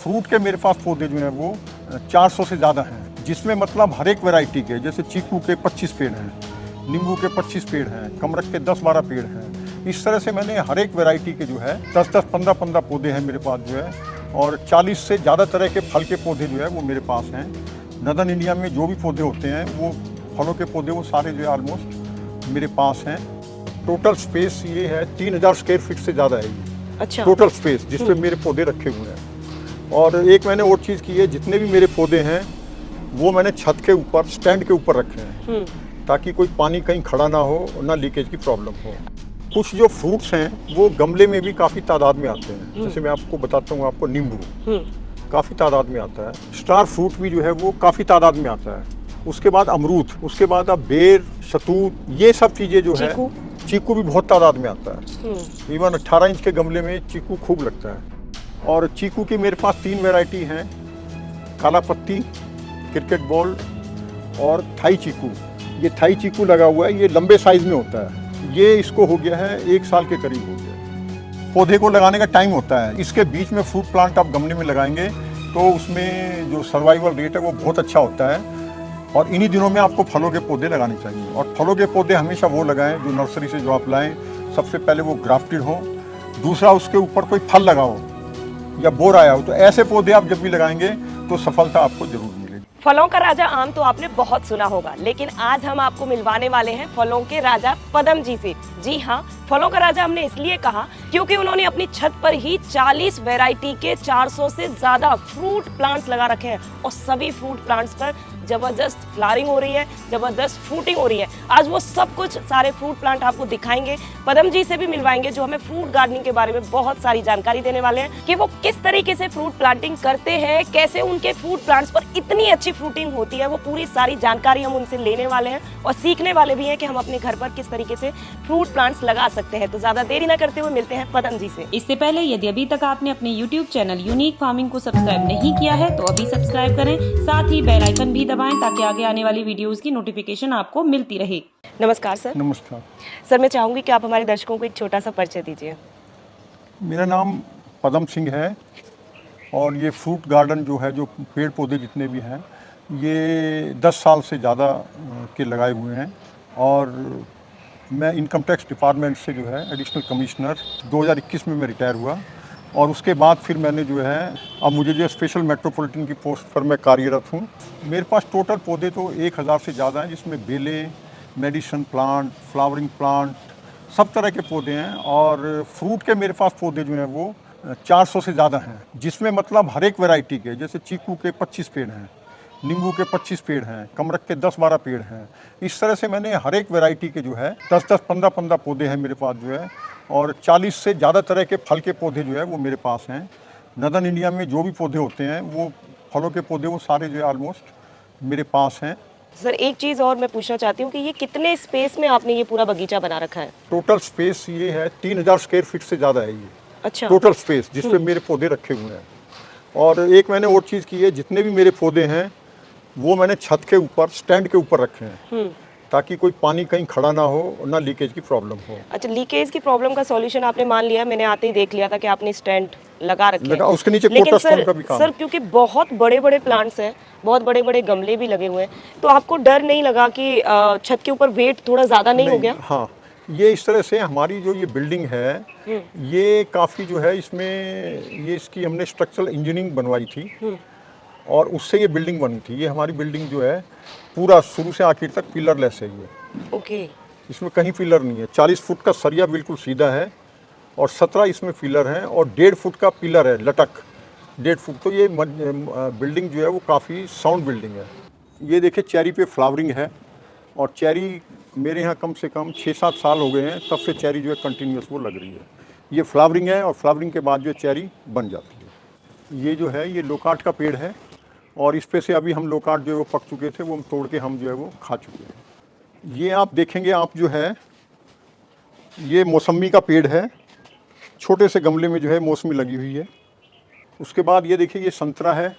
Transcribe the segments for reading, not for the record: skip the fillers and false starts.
Fruit के मेरे पास पौधे जो हैं वो 400 से ज़्यादा हैं, जिसमें मतलब हर एक वैरायटी के, जैसे चीकू के 25 पेड़ हैं, नींबू के 25 पेड़ हैं, कमरख के 10-12 पेड़ हैं। इस तरह से मैंने हर एक वैरायटी के जो है 10-10, 15-15 पौधे हैं मेरे पास जो है, और 40 से ज़्यादा तरह के फल के पौधे जो है वो मेरे पास हैं। नदर्न इंडिया में जो भी पौधे होते हैं वो फलों के पौधे वो सारे जो है ऑलमोस्ट मेरे पास हैं। टोटल स्पेस ये है 3000 स्क्वायर फीट से ज़्यादा है ये। अच्छा। टोटल स्पेस जिसपे मेरे पौधे रखे हुए हैं। और एक मैंने और चीज़ की है, जितने भी मेरे पौधे हैं वो मैंने छत के ऊपर, स्टैंड के ऊपर रखे हैं, ताकि कोई पानी कहीं खड़ा ना हो और ना लीकेज की प्रॉब्लम हो। कुछ जो फ्रूट्स हैं वो गमले में भी काफ़ी तादाद में आते हैं। जैसे मैं आपको बताता हूँ, आपको नींबू काफ़ी तादाद में आता है, स्टार फ्रूट भी जो है वो काफ़ी तादाद में आता है, उसके बाद अमरूद, उसके बाद अब बेर, शतूत, ये सब चीज़ें जो है, चीकू भी बहुत तादाद में आता है। इवन 18 इंच के गमले में चीकू खूब लगता है। और चीकू की मेरे पास 3 वैरायटी हैं, काला पत्ती, क्रिकेट बॉल और थाई चीकू। ये थाई चीकू लगा हुआ है, ये लंबे साइज में होता है। ये इसको हो गया है 1 साल के करीब हो गया। पौधे को लगाने का टाइम होता है, इसके बीच में फ्रूट प्लांट आप गमले में लगाएंगे तो उसमें जो सर्वाइवल रेट है वो बहुत अच्छा होता है। और इन्हीं दिनों में आपको फलों के पौधे लगाने चाहिए, और फलों के पौधे हमेशा वो लगाएं जो नर्सरी से जो आप लाएं, सबसे पहले वो ग्राफ्टेड हो, दूसरा उसके ऊपर कोई फल लगा हो या बोर आया हो। तो ऐसे पौधे आप जब भी लगाएंगे तो सफलता आपको जरूर मिलेगी। फलों का राजा आम तो आपने बहुत सुना होगा, लेकिन आज हम आपको मिलवाने वाले हैं फलों के राजा पदम जी से। जी हाँ, फलों का राजा हमने इसलिए कहा क्योंकि उन्होंने अपनी छत पर ही 40 वैरायटी के 400 से ज्यादा फ्रूट प्लांट्स लगा रखे हैं, और सभी फ्रूट प्लांट्स पर जबरदस्त फ्लावरिंग हो रही है, जबरदस्त फ्रूटिंग हो रही है। आज वो सब कुछ सारे फ्रूट प्लांट आपको दिखाएंगे, पदम जी से भी मिलवाएंगे जो हमें फ्रूट गार्डनिंग के बारे में बहुत सारी जानकारी देने वाले हैं कि वो किस तरीके से फ्रूट प्लांटिंग करते हैं, कैसे उनके फ्रूट प्लांट्स पर इतनी अच्छी फ्रूटिंग होती है। वो पूरी सारी जानकारी हम उनसे लेने वाले हैं और सीखने वाले भी हैं कि हम अपने घर पर किस तरीके से फ्रूट प्लांट्स लगा सकते हैं। तो ज्यादा देरी न करते हुए मिलते हैं पदम जी से। इससे पहले यदि अभी तक आपने अपने YouTube चैनल यूनिक फार्मिंग को सब्सक्राइब नहीं किया है तो अभी सब्सक्राइब करें, साथ ही बेल आइकन भी दबाएं ताकि आगे आने वाली वीडियोस की नोटिफिकेशन आपको मिलती रहे। नमस्कार सर। नमस्कार सर, मैं चाहूंगी कि आप हमारे दर्शकों को एक छोटा सा परिचय दीजिए। मेरा नाम पदम सिंह है, और ये फ्रूट गार्डन जो है, जो पेड़ पौधे जितने भी हैं, ये 10 साल से ज़्यादा के लगाए हुए हैं। और मैं इनकम टैक्स डिपार्टमेंट से जो है एडिशनल कमिश्नर 2021 में मैं रिटायर हुआ, और उसके बाद फिर मैंने जो है, अब मुझे जो स्पेशल मेट्रोपॉलिटन की पोस्ट पर मैं कार्यरत हूँ। मेरे पास टोटल पौधे तो 1000 से ज़्यादा हैं, जिसमें बेलें, मेडिसिन प्लांट, फ्लावरिंग प्लांट, सब तरह के पौधे हैं। और फ्रूट के मेरे पास पौधे जो हैं वो 400 से ज़्यादा हैं, जिसमें मतलब हर एक वैरायटी के, जैसे चीकू के 25 पेड़ हैं, नींबू के 25 पेड़ हैं, कमरख के 10-12 पेड़ हैं। इस तरह से मैंने हर एक वैरायटी के जो है 10-10, 15-15 पौधे हैं मेरे पास जो है, और 40 से ज़्यादा तरह के फल के पौधे जो है वो मेरे पास हैं। नदर्न इंडिया में जो भी पौधे होते हैं वो फलों के पौधे वो सारे जो है ऑलमोस्ट मेरे पास हैं। सर, एक चीज और मैं पूछना चाहती हूँ कि ये कितने स्पेस में आपने ये पूरा बगीचा बना रखा है? टोटल स्पेस ये है 3000 स्क्वायर फीट से ज़्यादा है ये। अच्छा। टोटल स्पेस जिसपे मेरे पौधे रखे हुए हैं। और एक मैंने और चीज़ की है, जितने भी मेरे पौधे हैं वो मैंने छत के ऊपर, स्टैंड के ऊपर रखे हैं, ताकि कोई पानी कहीं खड़ा ना हो और ना लीकेज की प्रॉब्लम हो। अच्छा, लीकेज की प्रॉब्लम का सॉल्यूशन आपने मान लिया। मैंने आते ही देख लिया था कि आपने स्टैंड लगा रखे हैं। उसके नीचे लेकिन कोटा स्टोन का भी काम सर, क्योंकि बहुत बड़े बड़े प्लांट्स हैं, बहुत बड़े बड़े गमले भी लगे हुए हैं, तो आपको डर नहीं लगा कि छत के ऊपर वेट थोड़ा ज्यादा नहीं हो गया? हाँ, ये इस तरह से हमारी जो ये बिल्डिंग है, ये काफ़ी जो है, इसमें ये इसकी हमने स्ट्रक्चरल इंजीनियरिंग बनवाई थी, और उससे ये बिल्डिंग बनी थी। ये हमारी बिल्डिंग जो है पूरा शुरू से आखिर तक पिलरलेस है ये। ओके। इसमें कहीं पिलर नहीं है। 40 फुट का सरिया बिल्कुल सीधा है, और 17 इसमें पिलर हैं, और 1.5 फुट का पिलर है लटक, 1.5 फुट। तो ये बिल्डिंग जो है वो काफ़ी साउंड बिल्डिंग है। ये देखिए, चेरी पे फ्लावरिंग है, और चेरी मेरे यहाँ कम से कम 6-7 साल हो गए हैं, तब से चेरी जो है कंटिन्यूस वो लग रही है। ये फ्लावरिंग है, और फ्लावरिंग के बाद जो चेरी बन जाती है। ये जो है, ये लोकार्ट का पेड़ है, और इस पे से अभी हम लोकार्ट जो है वो पक चुके थे, वो हम तोड़ के हम जो है वो खा चुके हैं। ये आप देखेंगे, आप जो है, ये मौसमी का पेड़ है, छोटे से गमले में जो है मौसमी लगी हुई है। उसके बाद ये देखिए, ये संतरा है।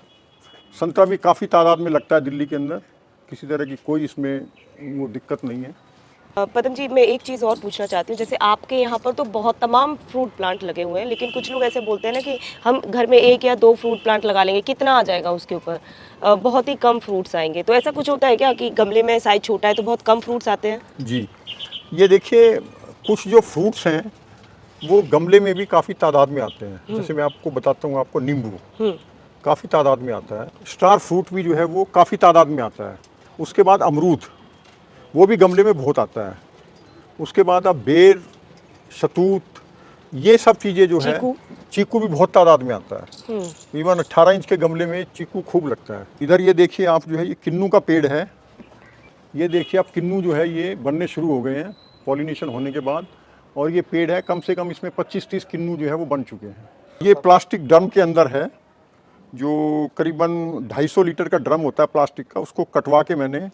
संतरा भी काफ़ी तादाद में लगता है दिल्ली के अंदर, किसी तरह की कोई इसमें वो दिक्कत नहीं है। पदम जी, मैं एक चीज़ और पूछना चाहती हूँ, जैसे आपके यहाँ पर तो बहुत तमाम फ्रूट प्लांट लगे हुए हैं, लेकिन कुछ लोग ऐसे बोलते हैं ना कि हम घर में 1 या 2 फ्रूट प्लांट लगा लेंगे, कितना आ जाएगा उसके ऊपर, बहुत ही कम फ्रूट्स आएंगे। तो ऐसा कुछ होता है क्या कि गमले में साइज छोटा है तो बहुत कम फ्रूट्स आते हैं? जी, ये देखिए, कुछ जो फ्रूट्स हैं वो गमले में भी काफ़ी तादाद में आते हैं। जैसे मैं आपको बताता हूँ, आपको नींबू काफ़ी तादाद में आता है, स्टार फ्रूट भी जो है वो काफ़ी तादाद में आता है। उसके बाद अमरूद, वो भी गमले में बहुत आता है। उसके बाद अब बेर, शतूत, ये सब चीज़ें जो है, चीकू भी बहुत तादाद में आता है। इवन 18 इंच के गमले में चीकू खूब लगता है। इधर ये देखिए आप, जो है ये किन्नू का पेड़ है। ये देखिए आप, किन्नू जो है ये बनने शुरू हो गए हैं पॉलिनेशन होने के बाद, और ये पेड़ है, कम से कम इसमें 25-30 किन्नू जो है वो बन चुके हैं। ये प्लास्टिक ड्रम के अंदर है, जो करीबन 250 लीटर का ड्रम होता है प्लास्टिक का, उसको कटवा के मैंने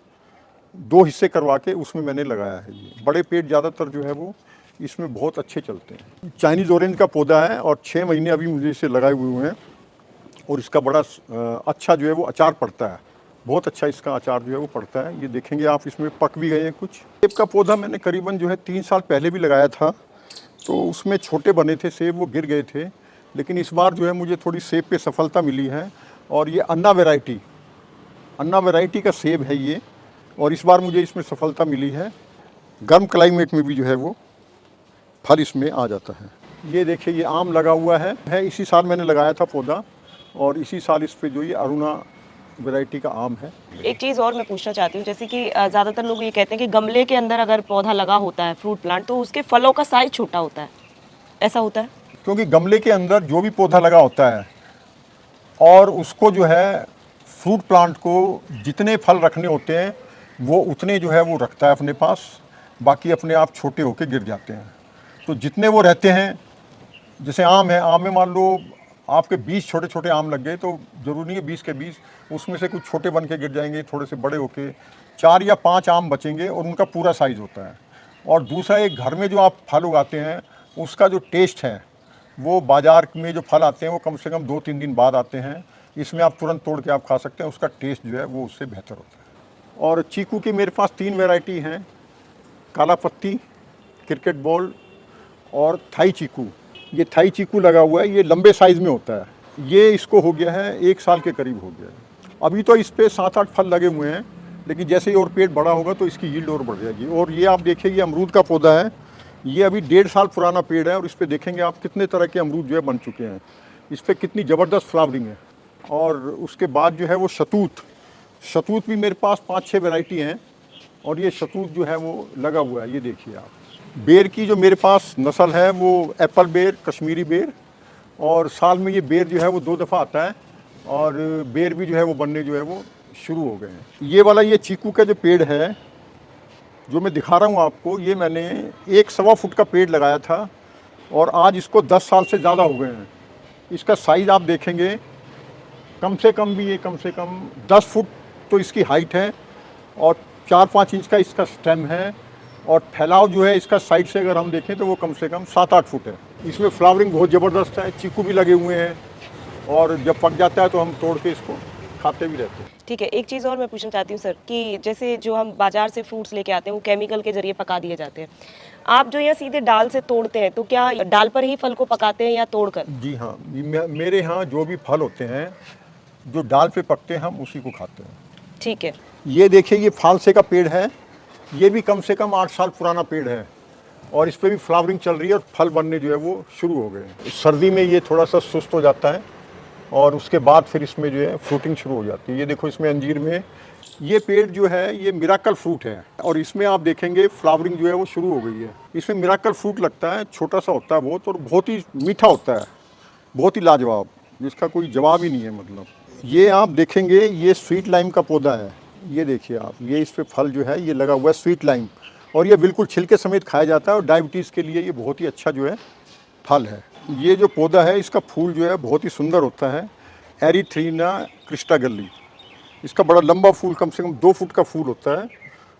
2 हिस्से करवा के उसमें मैंने लगाया है। ये बड़े पेड़ ज़्यादातर जो है वो इसमें बहुत अच्छे चलते हैं। चाइनीज़ ऑरेंज का पौधा है और 6 महीने अभी मुझे इसे लगाए हुए हैं, और इसका बड़ा अच्छा जो है वो अचार पड़ता है, बहुत अच्छा इसका अचार जो है वो पड़ता है। ये देखेंगे आप, इसमें पक भी गए हैं कुछ। सेब का पौधा मैंने करीबन जो है 3 साल पहले भी लगाया था, तो उसमें छोटे बने थे सेब, वो गिर गए थे। लेकिन इस बार जो है मुझे थोड़ी सेब पे सफलता मिली है, और ये अन्ना वैरायटी का सेब है ये, और इस बार मुझे इसमें सफलता मिली है। गर्म क्लाइमेट में भी जो है वो फल इसमें आ जाता है। ये देखिए, ये आम लगा हुआ है, इसी साल मैंने लगाया था पौधा, और इसी साल इस पे जो ये अरुणा वैरायटी का आम है। एक चीज़ और मैं पूछना चाहती हूँ, जैसे कि ज़्यादातर लोग ये कहते हैं कि गमले के अंदर अगर पौधा लगा होता है फ्रूट प्लांट, तो उसके फलों का साइज छोटा होता है, ऐसा होता है? क्योंकि गमले के अंदर जो भी पौधा लगा होता है, और उसको जो है फ्रूट प्लांट को जितने फल रखने होते हैं वो उतने जो है वो रखता है अपने पास, बाकी अपने आप छोटे होके गिर जाते हैं। तो जितने वो रहते हैं, जैसे आम है, आम में मान लो आपके 20 छोटे छोटे आम लग गए, तो जरूरी नहीं है 20 के 20, उसमें से कुछ छोटे बन के गिर जाएंगे, थोड़े से बड़े होके 4 या 5 आम बचेंगे, और उनका पूरा साइज होता है। और दूसरा, एक घर में जो आप फल उगाते हैं उसका जो टेस्ट है, वो बाज़ार में जो फल आते हैं वो कम से कम 2-3 दिन बाद आते हैं। इसमें आप तुरंत तोड़ के आप खा सकते हैं, उसका टेस्ट जो है वो उससे बेहतर होता है। और चीकू की मेरे पास 3 वैरायटी हैं, काला पत्ती, क्रिकेट बॉल और थाई चीकू। ये थाई चीकू लगा हुआ है, ये लंबे साइज़ में होता है। ये इसको हो गया है 1 साल के करीब हो गया है। अभी तो इस पर 7-8 फल लगे हुए हैं, लेकिन जैसे ही और पेड़ बड़ा होगा तो इसकी यील्ड और बढ़ जाएगी। और ये आप देखिए, ये अमरूद का पौधा है, ये अभी 1.5 साल पुराना पेड़ है, और इस पे देखेंगे आप कितने तरह के अमरूद जो है बन चुके हैं। इस पे कितनी ज़बरदस्त फ्लावरिंग है। और उसके बाद जो है वो शतूत भी मेरे पास 5-6 वैरायटी हैं, और ये शतूत जो है वो लगा हुआ है। ये देखिए आप, बेर की जो मेरे पास नस्ल है वो एप्पल बेर, कश्मीरी बेर, और साल में ये बेर जो है वो 2 दफ़ा आता है, और बेर भी जो है वो बनने जो है वो शुरू हो गए हैं। ये वाला, ये चीकू का जो पेड़ है जो मैं दिखा रहा हूँ आपको, ये मैंने 1-1.25 फुट का पेड़ लगाया था, और आज इसको 10 साल से ज़्यादा हो गए हैं। इसका साइज़ आप देखेंगे, कम से कम भी ये कम से कम 10 फुट तो इसकी हाइट है, और 4-5 इंच का इसका स्टेम है, और फैलाव जो है इसका साइड से अगर हम देखें तो वो कम से कम 7-8 फुट है। इसमें फ्लावरिंग बहुत ज़बरदस्त है, चीकू भी लगे हुए हैं, और जब पक जाता है तो हम तोड़ के इसको खाते भी रहते हैं। ठीक है, एक चीज़ और मैं पूछना चाहती हूँ सर, कि जैसे जो हम बाजार से फ्रूट्स लेके आते हैं वो केमिकल के जरिए पका दिए जाते हैं, आप जो यहाँ सीधे डाल से तोड़ते हैं, तो क्या डाल पर ही फल को पकाते हैं या तोड़कर? जी हाँ, मेरे यहाँ जो भी फल होते हैं जो डाल पे पकते हैं हम उसी को खाते हैं। ठीक है। ये देखिए, ये फालसे का पेड़ है, ये भी कम से कम 8 साल पुराना पेड़ है, और इस पर भी फ्लावरिंग चल रही है, और फल बनने जो है वो शुरू हो गए। सर्दी में ये थोड़ा सा सुस्त हो जाता है, और उसके बाद फिर इसमें जो है फ्रूटिंग शुरू हो जाती है। ये देखो, इसमें अंजीर में ये पेड़ जो है ये मिराकल फ्रूट है, और इसमें आप देखेंगे फ्लावरिंग जो है वो शुरू हो गई है। इसमें मिराकल फ्रूट लगता है, छोटा सा होता है बहुत, और बहुत ही मीठा होता है, बहुत ही लाजवाब, जिसका कोई जवाब ही नहीं है। मतलब ये आप देखेंगे, ये स्वीट लाइम का पौधा है, ये देखिए आप, ये इस पे फल जो है ये लगा हुआ है स्वीट लाइम, और ये बिल्कुल छिलके समेत खाया जाता है, और डायबिटीज़ के लिए ये बहुत ही अच्छा जो है फल है। ये जो पौधा है इसका फूल जो है बहुत ही सुंदर होता है, एरिथ्रीना क्रिस्टागल्ली। इसका बड़ा लंबा फूल, कम से कम 2 फुट का फूल होता है,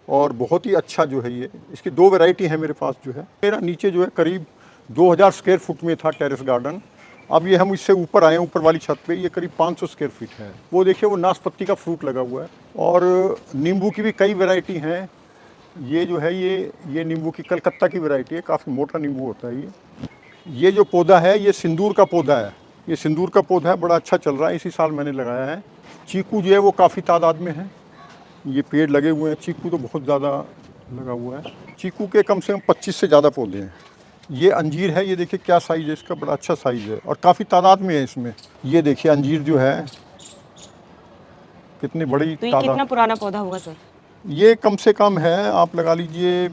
और बहुत ही अच्छा जो है ये। इसकी 2 वैरायटी है मेरे पास जो है। मेरा नीचे जो है करीब 2000 स्क्वायर फुट में था टेरेस गार्डन, अब ये हम इससे ऊपर आए हैं, ऊपर वाली छत पे, ये करीब 500 स्क्वायर फीट है। वो देखिए, वो नाशपाती का फ्रूट लगा हुआ है, और नींबू की भी कई वैरायटी हैं, ये जो है ये नींबू की कलकत्ता की वैरायटी है, काफ़ी मोटा नींबू होता है ये जो पौधा है ये सिंदूर का पौधा है। ये सिंदूर का पौधा है, बड़ा अच्छा चल रहा है, इसी साल मैंने लगाया है। चीकू जो है वो काफ़ी तादाद में है, ये पेड़ लगे हुए हैं। चीकू तो बहुत ज़्यादा लगा हुआ है। चीकू के कम से कम 25 से ज़्यादा पौधे हैं। ये अंजीर है, ये देखिए क्या साइज़ है इसका, बड़ा अच्छा साइज़ है और काफ़ी तादाद में है इसमें। ये देखिए अंजीर जो है कितनी बड़ी तो ये तादाद। कितना पुराना पौधा होगा सर? ये कम से कम है, आप लगा लीजिए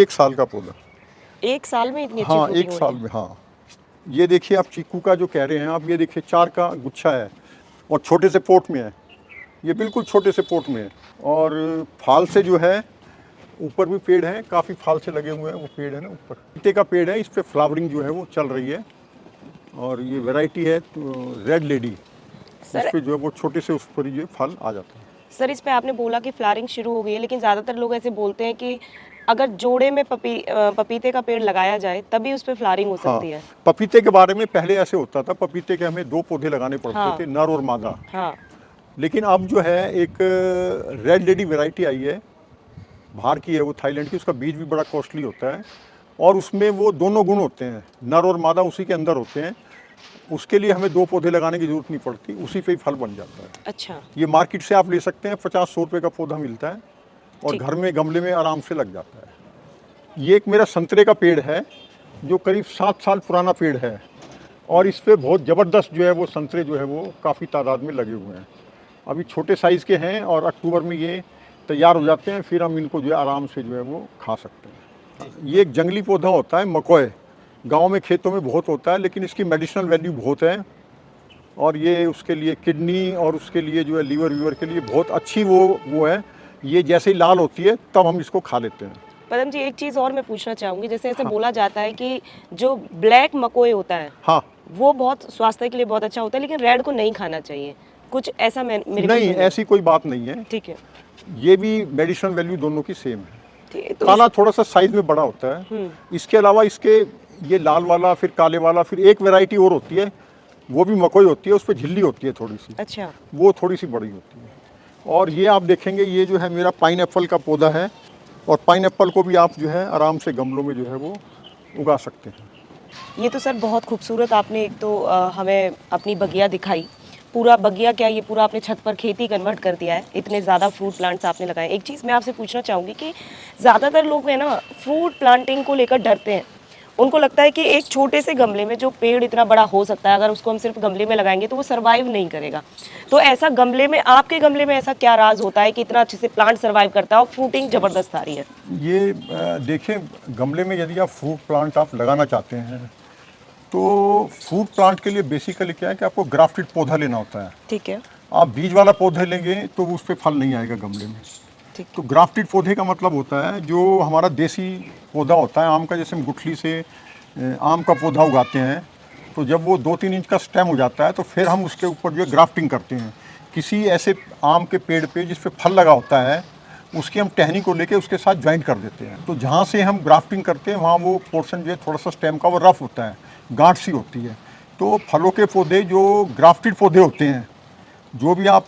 1 साल का पौधा। 1 साल में इतनी अच्छी हाँ, fruiting 1 हो साल रही है? में, हाँ। ये देखिए आप चीकू का जो कह रहे हैं आप, ये देखिए 4 का गुच्छा है और छोटे से पोट में है। ये बिल्कुल छोटे से पोट में है और फाल से जो है ऊपर भी पेड़ हैं, काफ़ी फाल से लगे हुए हैं, वो पेड़ है ना ऊपर। पपीते का पेड़ है, इस पे फ्लावरिंग जो है वो चल रही है और ये वैरायटी है तो रेड लेडी। सर- इस पे जो है वो छोटे से उस पर ये फल आ जाता है। सर इस पे आपने बोला कि फ्लावरिंग शुरू हो गई है, लेकिन ज़्यादातर लोग ऐसे बोलते हैं कि अगर जोड़े में पपीते का पेड़ लगाया जाए तभी उस पे फ्लावरिंग हो हाँ, सकती है। पपीते के बारे में पहले ऐसे होता था, पपीते के हमें 2 पौधे लगाने पड़ते हाँ। थे, नर और मादा। हाँ, लेकिन अब जो है एक रेड लेडी वैरायटी आई है, बाहर की है वो, थाईलैंड की। उसका बीज भी बड़ा कॉस्टली होता है और उसमें वो दोनों गुण होते हैं, नर और मादा उसी के अंदर होते हैं। उसके लिए हमें 2 पौधे लगाने की ज़रूरत नहीं पड़ती, उसी पे ही फल बन जाता है। अच्छा। ये मार्केट से आप ले सकते हैं, 50-100 रुपये का पौधा मिलता है और ठीक। घर में गमले में आराम से लग जाता है। ये एक मेरा संतरे का पेड़ है जो करीब 7 साल पुराना पेड़ है और इस पे बहुत ज़बरदस्त जो है वो संतरे जो है वो काफ़ी तादाद में लगे हुए हैं। अभी छोटे साइज़ के हैं और अक्टूबर में ये तैयार हो जाते हैं, फिर हम इनको जो है आराम से जो है वो खा सकते हैं। ये एक जंगली पौधा होता है, मकोय। गांव में खेतों में बहुत होता है, लेकिन इसकी मेडिसिनल वैल्यू बहुत है और ये उसके लिए किडनी और उसके लिए जो है लीवर के लिए बहुत अच्छी वो है। ये जैसे ही लाल होती है तब हम इसको खा लेते हैं। पदम जी, एक चीज़ और मैं पूछना चाहूँगी, जैसे ऐसे बोला जाता है कि जो ब्लैक मकोई होता है हाँ, वो बहुत स्वास्थ्य के लिए बहुत अच्छा होता है, लेकिन रेड को नहीं खाना चाहिए, कुछ ऐसा मेरे को नहीं, सुना है। ऐसी कोई बात नहीं है। ठीक है, ये भी मेडिसिनल वैल्यू दोनों की सेम है। ठीक है। तो काला थोड़ा सा साइज में बड़ा होता है। इसके अलावा इसके ये लाल वाला, फिर काले वाला, फिर एक वैरायटी और होती है, वो भी मकोई होती है, उस पर झिल्ली होती है थोड़ी सी, अच्छा, वो थोड़ी सी बड़ी होती है। और ये आप देखेंगे, ये जो है मेरा पाइनएप्पल का पौधा है और पाइनएप्पल को भी आप जो है आराम से गमलों में जो है वो उगा सकते हैं। ये तो सर बहुत खूबसूरत आपने एक तो हमें अपनी बगिया दिखाई। पूरा बगिया क्या, ये पूरा आपने छत पर खेती कन्वर्ट कर दिया है, इतने ज़्यादा फ्रूट प्लांट्स आपने लगाए। एक चीज़ मैं आपसे पूछना चाहूँगी कि ज़्यादातर लोग है ना फ्रूट प्लांटिंग को लेकर डरते हैं। उनको लगता है कि एक छोटे से गमले में जो पेड़ इतना बड़ा हो सकता है, अगर उसको हम सिर्फ गमले में लगाएंगे तो वो सर्वाइव नहीं करेगा। तो ऐसा गमले में, आपके गमले में ऐसा क्या राज होता है कि इतना अच्छे से प्लांट सर्वाइव करता है और फ्रूटिंग ज़बरदस्त आ रही है? ये देखिए, गमले में यदि आप फ्रूट प्लांट आप लगाना चाहते हैं तो फ्रूट प्लांट के लिए बेसिकली क्या है कि आपको ग्राफ्टेड पौधा लेना होता है। ठीक है, आप बीज वाला पौधा लेंगे तो उस पर फल नहीं आएगा गमले में। ठीक। तो ग्राफ्टेड पौधे का मतलब होता है जो हमारा देसी पौधा होता है आम का, जैसे हम गुठली से आम का पौधा उगाते हैं, तो जब वो 2-3 इंच का स्टेम हो जाता है तो फिर हम उसके ऊपर जो है ग्राफ्टिंग करते हैं। किसी ऐसे आम के पेड़ पे जिस पे फल लगा होता है, उसकी हम टहनी को लेके उसके साथ ज्वाइंट कर देते हैं। तो जहाँ से हम ग्राफ्टिंग करते हैं वहाँ वो पोर्शन जो है थोड़ा सा स्टेम का वो रफ होता है, गांठ सी होती है। तो फलों के पौधे जो ग्राफ्टेड पौधे होते हैं, जो भी आप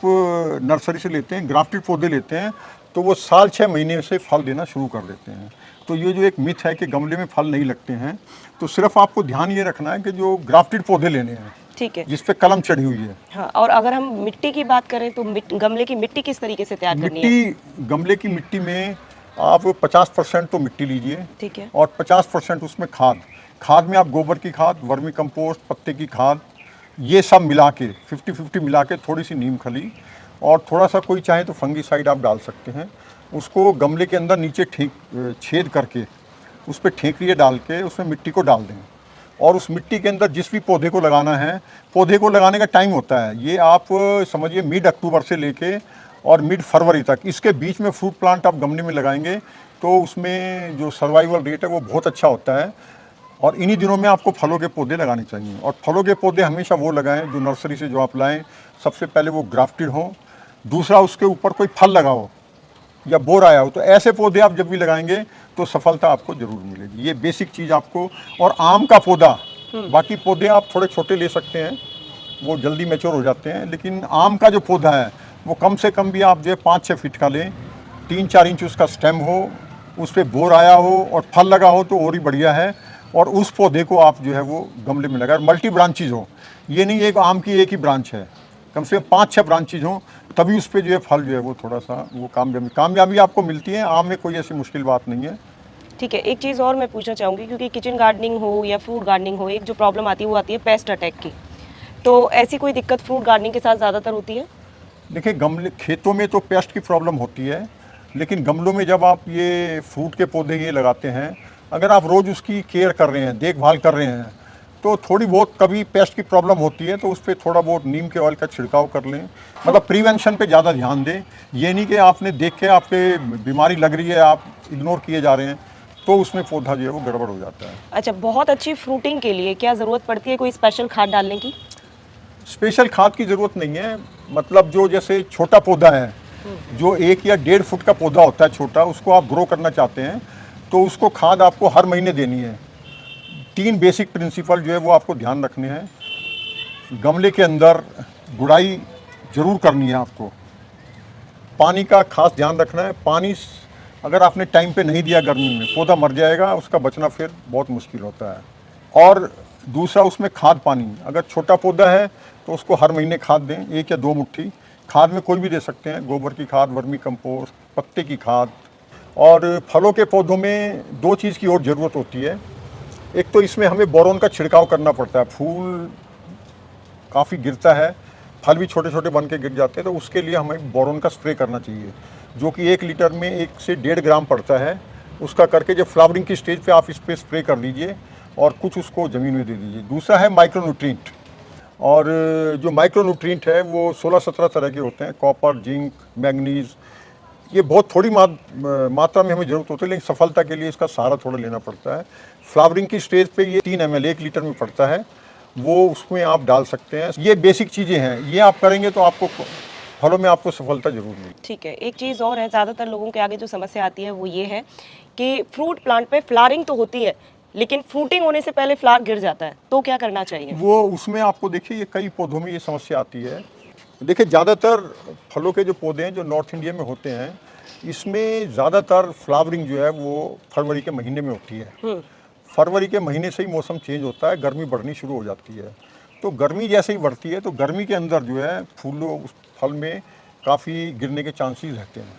नर्सरी से लेते हैं, ग्राफ्टेड पौधे लेते हैं, तो वो साल 6 महीने से फल देना शुरू कर देते हैं। तो ये जो एक मिथ है कि गमले में फल नहीं लगते हैं, तो सिर्फ आपको ध्यान ये रखना है कि जो ग्राफ्टेड पौधे लेने हैं, ठीक है। जिस पे कलम चढ़ी हुई है। हाँ, और अगर हम मिट्टी की बात करें तो गमले की मिट्टी किस तरीके से तैयार करनी है? मिट्टी, गमले की मिट्टी में आप 50% तो मिट्टी लीजिए, ठीक है, और 50% उसमें खाद में आप गोबर की खाद, वर्मी कंपोस्ट, पत्ते की खाद, ये सब मिला के 50-50 मिला के, थोड़ी सी नीम खली और थोड़ा सा कोई चाहे तो फंगीसाइड आप डाल सकते हैं। उसको गमले के अंदर नीचे छेद करके उस पर ठेकरिए डाल के उसमें मिट्टी को डाल दें और उस मिट्टी के अंदर जिस भी पौधे को लगाना है, पौधे को लगाने का टाइम होता है, ये आप समझिए मिड अक्टूबर से लेके और मिड फरवरी तक, इसके बीच में फ्रूट प्लांट आप गमले में लगाएंगे तो उसमें जो सर्वाइवल रेट है वो बहुत अच्छा होता है। और इन्हीं दिनों में आपको फलों के पौधे लगाने चाहिए, और फलों के पौधे हमेशा वो लगाएं जो नर्सरी से जो आप लाएं, सबसे पहले वो ग्राफ्टेड हो, दूसरा उसके ऊपर कोई फल लगा हो या बोर आया हो। तो ऐसे पौधे आप जब भी लगाएंगे तो सफलता आपको जरूर मिलेगी। ये बेसिक चीज़ आपको। और आम का पौधा, बाकी पौधे आप थोड़े छोटे ले सकते हैं, वो जल्दी मैच्योर हो जाते हैं, लेकिन आम का जो पौधा है वो कम से कम भी आप जो है 5-6 फीट का लें, 3-4 इंच उसका स्टेम हो, उस पर बोर आया हो और फल लगा हो तो और ही बढ़िया है। और उस पौधे को आप जो है वो गमले में लगाए, मल्टी ब्रांचेज हो, ये नहीं एक आम की एक ही ब्रांच है, कम से कम 5-6 ब्रांचेज हों, तभी उस पर जो है फल जो है वो थोड़ा सा वो कामयाबी आपको मिलती है। आम में कोई ऐसी मुश्किल बात नहीं है। ठीक है, एक चीज़ और मैं पूछना चाहूँगी, क्योंकि किचन गार्डनिंग हो या फ्रूट गार्डनिंग हो, एक जो प्रॉब्लम आती है वो आती है पेस्ट अटैक की। तो ऐसी कोई दिक्कत फ्रूट गार्डनिंग के साथ ज़्यादातर होती है? देखिए, गमले खेतों में तो पेस्ट की प्रॉब्लम होती है, लेकिन गमलों में जब आप ये फ्रूट के पौधे ये लगाते हैं, अगर आप रोज़ उसकी केयर कर रहे हैं, देखभाल कर रहे हैं, तो थोड़ी बहुत कभी पेस्ट की प्रॉब्लम होती है तो उस पर थोड़ा बहुत नीम के ऑयल का छिड़काव कर लें। मतलब प्रिवेंशन पे ज़्यादा ध्यान दें। ये नहीं कि आपने देख के आपके बीमारी लग रही है, आप इग्नोर किए जा रहे हैं, तो उसमें पौधा जो है वो गड़बड़ हो जाता है। अच्छा, बहुत अच्छी फ्रूटिंग के लिए क्या ज़रूरत पड़ती है कोई स्पेशल खाद डालने की? स्पेशल खाद की ज़रूरत नहीं है। मतलब जो जैसे छोटा पौधा है, जो 1 या 1.5 फुट का पौधा होता है छोटा, उसको आप ग्रो करना चाहते हैं तो उसको खाद आपको हर महीने देनी है। 3 बेसिक प्रिंसिपल जो है वो आपको ध्यान रखने हैं। गमले के अंदर गुड़ाई ज़रूर करनी है आपको। पानी का खास ध्यान रखना है। पानी अगर आपने टाइम पे नहीं दिया गर्मी में, पौधा मर जाएगा, उसका बचना फिर बहुत मुश्किल होता है। और दूसरा उसमें खाद पानी, अगर छोटा पौधा है तो उसको हर महीने खाद दें, 1 या 2 मुट्ठी। खाद में कोई भी दे सकते हैं, गोबर की खाद, वर्मी कंपोस्ट, पत्ते की खाद। और फलों के पौधों में 2 चीज़ की और ज़रूरत होती है। एक तो इसमें हमें बोरोन का छिड़काव करना पड़ता है। फूल काफ़ी गिरता है, फल भी छोटे छोटे बन के गिर जाते हैं, तो उसके लिए हमें बोरोन का स्प्रे करना चाहिए, जो कि 1 लीटर में 1 से 1.5 ग्राम पड़ता है। उसका करके जब फ्लावरिंग की स्टेज पे आप इस पर स्प्रे कर लीजिए और कुछ उसको ज़मीन में दे दीजिए। दूसरा है माइक्रोन्यूट्रिएंट। और जो माइक्रोन्यूट्रिएंट है वो 16-17 तरह के होते हैं, कॉपर, जिंक, मैंगनीज। ये बहुत थोड़ी मात्रा में हमें ज़रूरत होती है, लेकिन सफलता के लिए इसका सहारा थोड़ा लेना पड़ता है। फ्लावरिंग की स्टेज पे ये 3 ml 1 लीटर में पड़ता है, वो उसमें आप डाल सकते हैं। ये बेसिक चीज़ें हैं, ये आप करेंगे तो आपको फलों में आपको सफलता जरूर मिलेगी। ठीक है, एक चीज़ और है, ज़्यादातर लोगों के आगे जो समस्या आती है वो ये है कि फ्रूट प्लांट पे फ्लावरिंग तो होती है, लेकिन फ्रूटिंग होने से पहले फ्लावर गिर जाता है, तो क्या करना चाहिए? वो उसमें आपको देखिए, ये कई पौधों में ये समस्या आती है। देखिए, ज़्यादातर फलों के जो पौधे हैं जो नॉर्थ इंडिया में होते हैं, इसमें ज़्यादातर फ्लावरिंग जो है वो फरवरी के महीने में होती है। फरवरी के महीने से ही मौसम चेंज होता है, गर्मी बढ़नी शुरू हो जाती है। तो गर्मी जैसे ही बढ़ती है तो गर्मी के अंदर जो है फूलों उस फल में काफ़ी गिरने के चांसेस रहते हैं।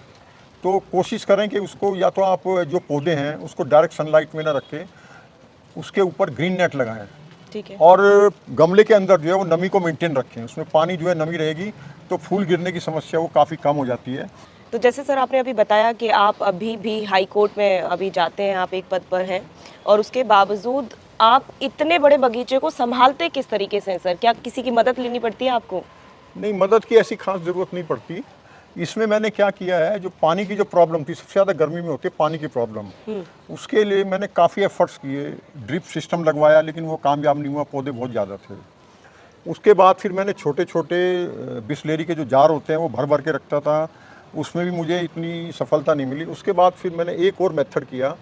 तो कोशिश करें कि उसको या तो आप जो पौधे हैं उसको डायरेक्ट सनलाइट में ना रखें, उसके ऊपर ग्रीन नेट लगाएं। ठीक है। और गमले के अंदर जो है वो नमी को मेंटेन रखें, उसमें पानी जो है नमी रहेगी तो फूल गिरने की समस्या वो काफ़ी कम हो जाती है। तो जैसे सर आपने अभी बताया कि आप अभी भी हाई कोर्ट में अभी जाते हैं, आप एक पद पर हैं, और उसके बावजूद आप इतने बड़े बगीचे को संभालते किस तरीके से हैं सर? क्या किसी की मदद लेनी पड़ती है आपको? नहीं, मदद की ऐसी खास ज़रूरत नहीं पड़ती। इसमें मैंने क्या किया है, जो पानी की जो प्रॉब्लम थी, सबसे ज़्यादा गर्मी में होती है पानी की प्रॉब्लम, उसके लिए मैंने काफ़ी एफर्ट्स किए, ड्रिप सिस्टम लगवाया, लेकिन वो कामयाब नहीं हुआ, पौधे बहुत ज़्यादा थे। उसके बाद फिर मैंने छोटे छोटे बिस्लेरी के जो जार होते हैं वो भर भर के रखता था, उसमें भी मुझे इतनी सफलता नहीं मिली। उसके बाद फिर मैंने एक और मेथड किया,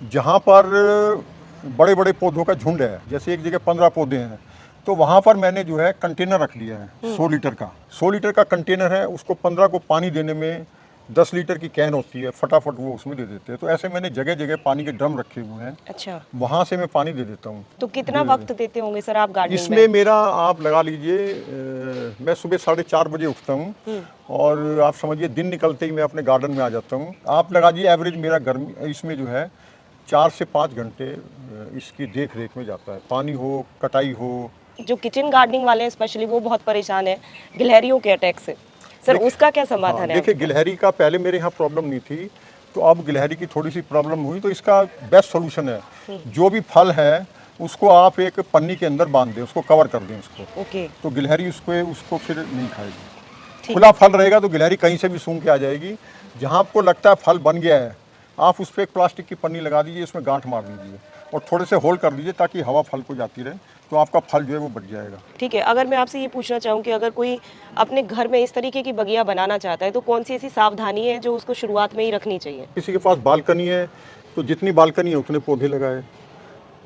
जहाँ पर बड़े बड़े पौधों का झुंड है, जैसे एक जगह 15 पौधे हैं, तो वहाँ पर मैंने जो है कंटेनर रख लिया है 100 लीटर का। 100 लीटर का कंटेनर है, उसको 15 को पानी देने में 10 लीटर की कैन होती है, फटाफट वो उसमें दे देते हैं। तो ऐसे मैंने जगह जगह पानी के ड्रम रखे हुए हैं, अच्छा, वहाँ से मैं पानी दे देता हूँ। तो कितना वक्त देते होंगे सर आप गार्डनिंग इसमें में? मेरा आप लगा लीजिए, मैं सुबह 4:30 बजे उठता हूँ और आप समझिए दिन निकलते ही मैं अपने गार्डन में आ जाता हूँ। आप लगा लीजिए एवरेज मेरा गर्मी इसमें जो है 4 से 5 घंटे इसकी देख रेख में जाता है। पानी हो, कटाई हो। जो किचन गार्डनिंग वाले हैं स्पेशली, वो बहुत परेशान है गिलहरियों के अटैक से, सर उसका क्या समाधान है? देखिए, गिलहरी का पहले मेरे यहाँ प्रॉब्लम नहीं थी, तो अब गिलहरी की थोड़ी सी प्रॉब्लम हुई, तो इसका बेस्ट सोल्यूशन है, जो भी फल है उसको आप एक पन्नी के अंदर बांध दें, उसको कवर कर दें उसको, ओके, तो गिलहरी उसको फिर नहीं खाएगी। खुला फल रहेगा तो गिलहरी कहीं से भी सूंघ के आ जाएगी। जहाँ आपको लगता है फल बन गया है, आप उस पर एक प्लास्टिक की पन्नी लगा दीजिए, उसमें गांठ मार दीजिए और थोड़े से होल कर दीजिए ताकि हवा फल को जाती रहे, तो आपका फल जो है वो बच जाएगा। ठीक है। अगर मैं आपसे ये पूछना चाहूँ कि अगर कोई अपने घर में इस तरीके की बगिया बनाना चाहता है, तो कौन सी ऐसी सावधानी है जो उसको शुरुआत में ही रखनी चाहिए? किसी के पास बालकनी है तो जितनी बालकनी है उतने पौधे लगाए।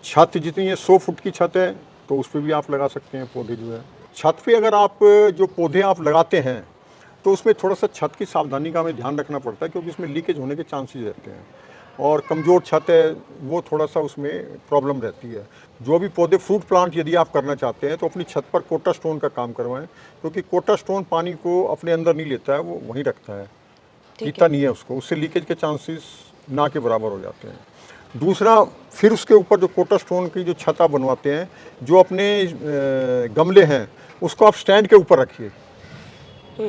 छत जितनी है, 100 फुट की छत है, तो उस पर भी आप लगा सकते हैं पौधे जो है। छत पे अगर आप जो पौधे आप लगाते हैं तो उसमें थोड़ा सा छत की सावधानी का हमें ध्यान रखना पड़ता है, क्योंकि उसमें लीकेज होने के चांसेस रहते हैं। और कमज़ोर छत है वो थोड़ा सा उसमें प्रॉब्लम रहती है। जो भी पौधे फ्रूट प्लांट यदि आप करना चाहते हैं तो अपनी छत पर कोटा स्टोन का काम करवाएं, क्योंकि कोटा स्टोन पानी को अपने अंदर नहीं लेता है, वो वहीं रखता है, पीता नहीं है उसको, उससे लीकेज के चांसेस ना के बराबर हो जाते हैं। दूसरा, फिर उसके ऊपर जो कोटा स्टोन की जो छत आप बनवाते हैं, जो अपने गमले हैं उसको आप स्टैंड के ऊपर रखिए,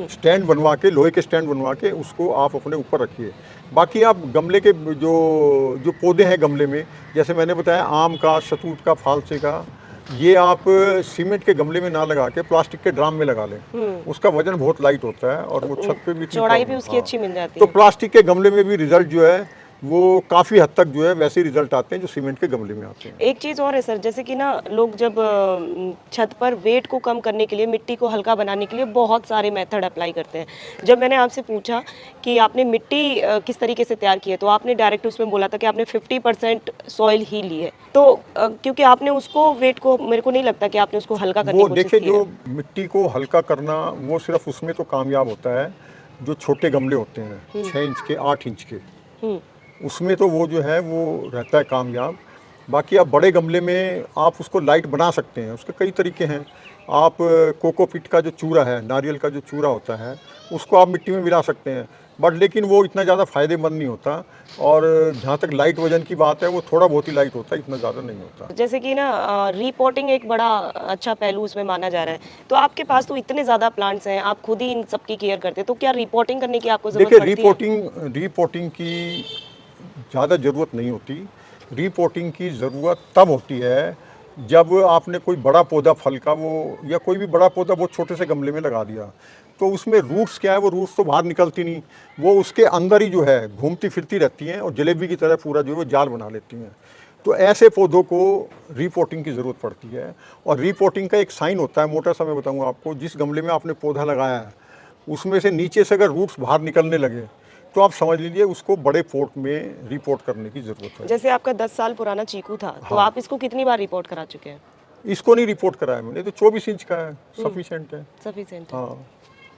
स्टैंड बनवा के, लोहे के स्टैंड बनवा के उसको आप अपने ऊपर रखिए। बाकी आप गमले के जो पौधे हैं गमले में, जैसे मैंने बताया आम का, शतूत का, फालसे का, ये आप सीमेंट के गमले में ना लगा के प्लास्टिक के ड्राम में लगा लें। उसका वजन बहुत लाइट होता है और वो छत पे भी चौड़ाई भी उसकी अच्छी मिल जाती तो है। प्लास्टिक के गमले में भी रिजल्ट जो है वो काफ़ी हद तक जो है वैसे रिजल्ट आते हैं जो सीमेंट के गमले में आते हैं। एक चीज़ और है सर, जैसे कि ना लोग जब छत पर वेट को कम करने के लिए, मिट्टी को हल्का बनाने के लिए बहुत सारे मेथड अप्लाई करते हैं। जब मैंने आपसे पूछा कि आपने मिट्टी किस तरीके से तैयार की है, तो आपने डायरेक्ट उसमें बोला था कि आपने 50% सॉइल ही ली है। तो क्योंकि आपने उसको वेट को, मेरे को नहीं लगता कि आपने उसको हल्का करने वो की कोशिश देखिए, की है। जो मिट्टी को हल्का करना वो सिर्फ उसमें तो कामयाब होता है जो छोटे गमले होते हैं 6 इंच के, 8 इंच के, हम्म, उसमें तो वो जो है वो रहता है कामयाब। बाकी आप बड़े गमले में आप उसको लाइट बना सकते हैं, उसके कई तरीके हैं। आप कोकोपीट का जो चूरा है, नारियल का जो चूरा होता है, उसको आप मिट्टी में मिला सकते हैं, बट लेकिन वो इतना ज़्यादा फ़ायदेमंद नहीं होता। और जहाँ तक लाइट वजन की बात है, वो थोड़ा बहुत ही लाइट होता है, इतना ज़्यादा नहीं होता। जैसे कि ना रिपोर्टिंग एक बड़ा अच्छा पहलू उसमें माना जा रहा है। तो आपके पास तो इतने ज़्यादा प्लांट्स हैं, आप खुद ही इन सबकी केयर करते हैं, तो क्या रिपोर्टिंग करने की आपको ज़रूरत देखिए, पड़ती है? रिपोर्टिंग की ज़्यादा ज़रूरत नहीं होती। रिपोर्टिंग की ज़रूरत तब होती है जब आपने कोई बड़ा पौधा, फल का वो या कोई भी बड़ा पौधा बहुत छोटे से गमले में लगा दिया, तो उसमें रूट्स क्या है, वो रूट्स तो बाहर निकलती नहीं, वो उसके अंदर ही जो है घूमती फिरती रहती हैं और जलेबी की तरह पूरा जो है वो जाल बना लेती हैं। तो ऐसे पौधों को रिपोर्टिंग की ज़रूरत पड़ती है। और रिपोर्टिंग का एक साइन होता है, मोटा सा मैं बताऊँगा आपको। जिस गमले में आपने पौधा लगाया है उसमें से नीचे से अगर रूट्स बाहर निकलने लगे तो आप समझ लीजिए उसको बड़े पोर्ट में रिपोर्ट करने की ज़रूरत है। जैसे आपका 10 साल पुराना चीकू था, तो हाँ। आप इसको कितनी बार रिपोर्ट करा चुके हैं? इसको नहीं रिपोर्ट कराया मैंने, तो 24 इंच का है, सफिशिएंट है। सफिशिएंट। हाँ,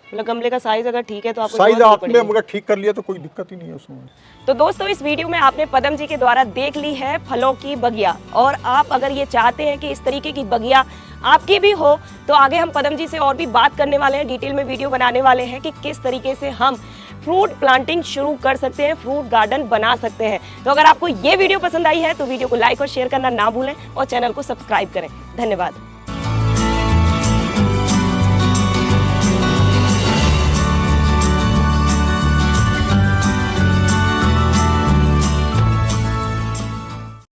मतलब गमले का साइज अगर ठीक है तो आपको साइज जरूरत नहीं आपने पड़ेगी। अगर ठीक कर लिया तो कोई दिक्कत ही नहीं है उसमें। तो दोस्तों, इस वीडियो में आपने पदम जी के द्वारा देख ली है फलों की बगिया, और आप अगर ये चाहते हैं कि इस तरीके की बगिया आपकी भी हो, तो आगे हम पदम जी से और भी बात करने वाले हैं, डिटेल में वीडियो बनाने वाले हैं कि किस तरीके से हम फ्रूट प्लांटिंग शुरू कर सकते हैं, फ्रूट गार्डन बना सकते हैं। तो अगर आपको ये वीडियो पसंद आई है तो वीडियो को लाइक और शेयर करना ना भूलें और चैनल को सब्सक्राइब करें। धन्यवाद।